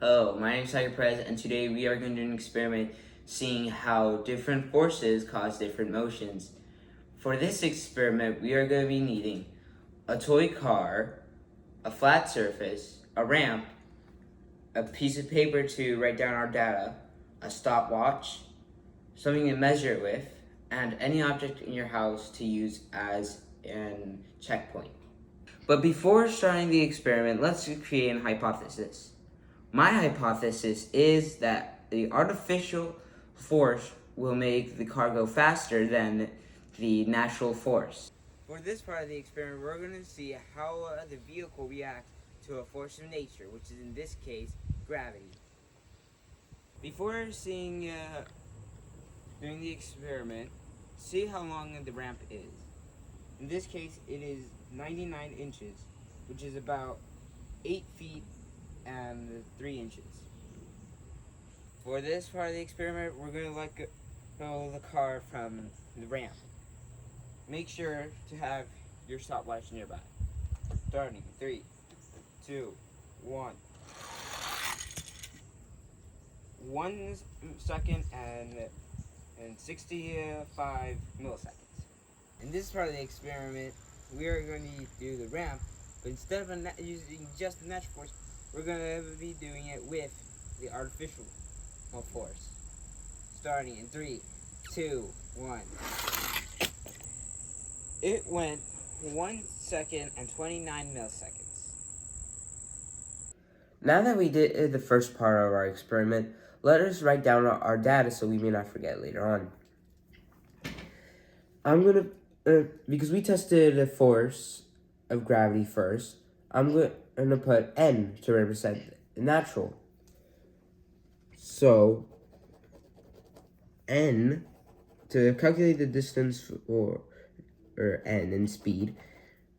Hello, my name is Tiger Perez, and today we are going to do an experiment seeing how different forces cause different motions. For this experiment, we are going to be needing a toy car, a flat surface, a ramp, a piece of paper to write down our data, a stopwatch, something to measure it with, and any object in your house to use as a checkpoint. But before starting the experiment, let's create a hypothesis. My hypothesis is that the artificial force will make the car go faster than the natural force. For this part of the experiment, we're going to see how the vehicle reacts to a force of nature, which is in this case, gravity. Before doing the experiment, see how long the ramp is. In this case, it is 99 inches, which is about 8 feet and 3 inches. For this part of the experiment, we're going to let go the car from the ramp. Make sure to have your stopwatch nearby. Starting 3, 2, 1. 1 second and 65 milliseconds. In this part of the experiment, we are going to do the ramp, but instead of using just the natural force, we're going to be doing it with the artificial force. Starting in 3, 2, 1. It went 1 second and 29 milliseconds. Now that we did the first part of our experiment, let us write down our data so we may not forget later on. I'm going to, because we tested the force of gravity first, I'm going to put N to represent the natural. So, N, to calculate the distance or N in speed,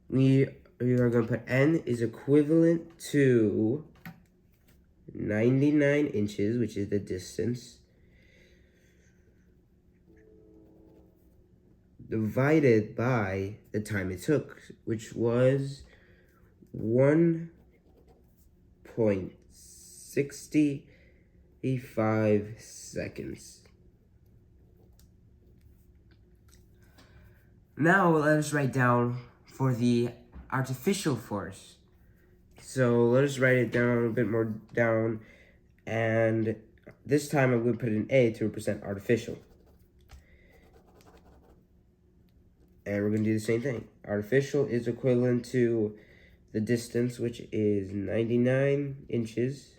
we are going to put N is equivalent to 99 inches, which is the distance, divided by the time it took, which was 1.65 seconds. Now let us write down for the artificial force. So let us write it down a bit more down, and this time I'm going to put an A to represent artificial. And we're going to do the same thing. Artificial is equivalent to the distance, which is 99 inches,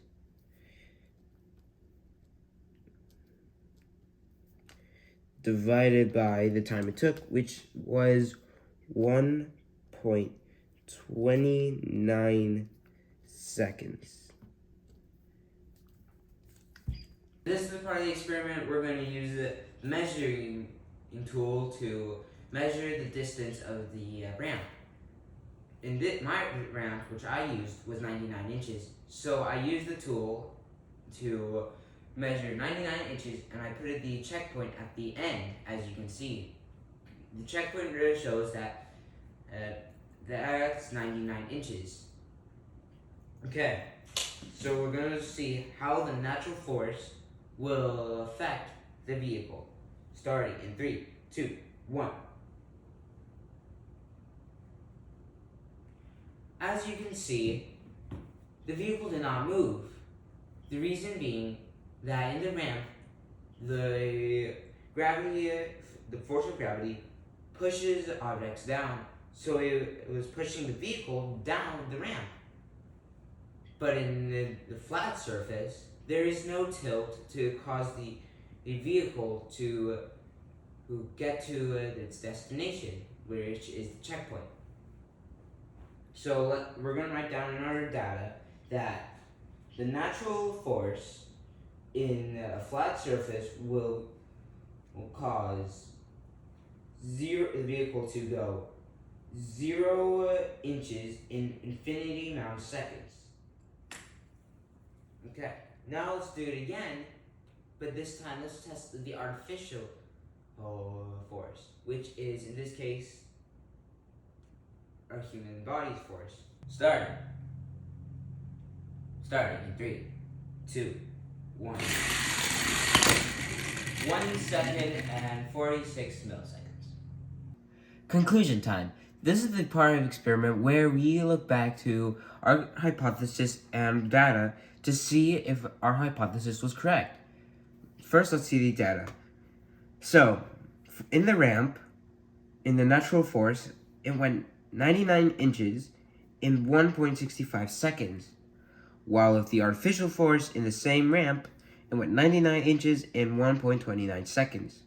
divided by the time it took, which was 1.29 seconds. This is the part of the experiment we're going to use the measuring tool to measure the distance of the ramp. In my ramp, which I used, was 99 inches. So I used the tool to measure 99 inches, and I put the checkpoint at the end, as you can see. The checkpoint really shows that that's 99 inches. Okay, so we're going to see how the natural force will affect the vehicle. Starting in 3, 2, 1. As you can see, the vehicle did not move. The reason being that in the ramp, the force of gravity pushes objects down, so it was pushing the vehicle down the ramp. But in the flat surface, there is no tilt to cause the vehicle to get to its destination, which is the checkpoint. So we're going to write down in our data that the natural force in a flat surface will cause the vehicle to go 0 inches in infinity amount of seconds. Okay, now let's do it again, but this time let's test the artificial force, which is, in this case, our human body's force. Starting in 3, 2, 1. 1 second and 46 milliseconds. Conclusion time. This is the part of the experiment where we look back to our hypothesis and data to see if our hypothesis was correct. First, let's see the data. So, in the ramp, in the natural force, it went 99 inches in 1.65 seconds, while with the artificial force in the same ramp, it went 99 inches in 1.29 seconds.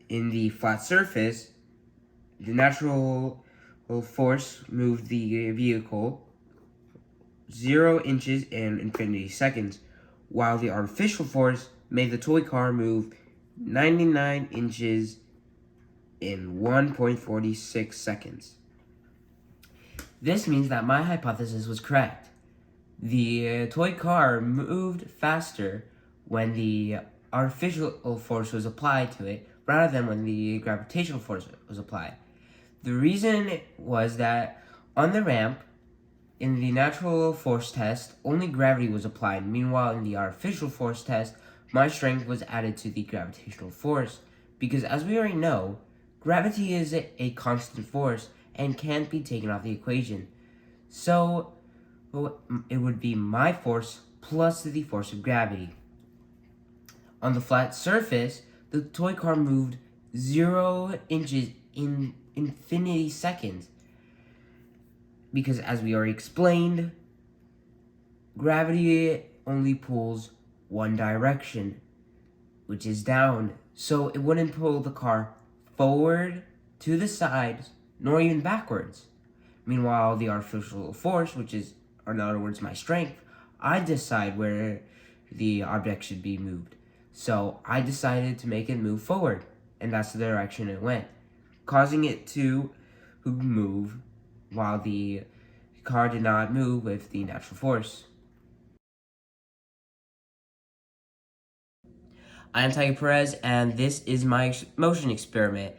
In the flat surface, the natural force moved the vehicle 0 inches in infinity seconds, while the artificial force made the toy car move 99 inches in 1.46 seconds. This means that my hypothesis was correct. The toy car moved faster when the artificial force was applied to it rather than when the gravitational force was applied. The reason was that on the ramp, in the natural force test, only gravity was applied. Meanwhile, in the artificial force test, my strength was added to the gravitational force. Because as we already know, gravity is a constant force and can't be taken off the equation. So, it would be my force plus the force of gravity. On the flat surface, the toy car moved 0 inches in infinity seconds. Because as we already explained, gravity only pulls one direction, which is down. So it wouldn't pull the car forward, to the sides, nor even backwards. Meanwhile, the artificial force, which is, or in other words, my strength, I decide where the object should be moved. So I decided to make it move forward, and that's the direction it went, causing it to move while the car did not move with the natural force. I'm Tiger Perez, and this is my motion experiment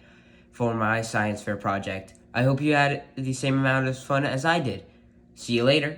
for my science fair project. I hope you had the same amount of fun as I did. See you later.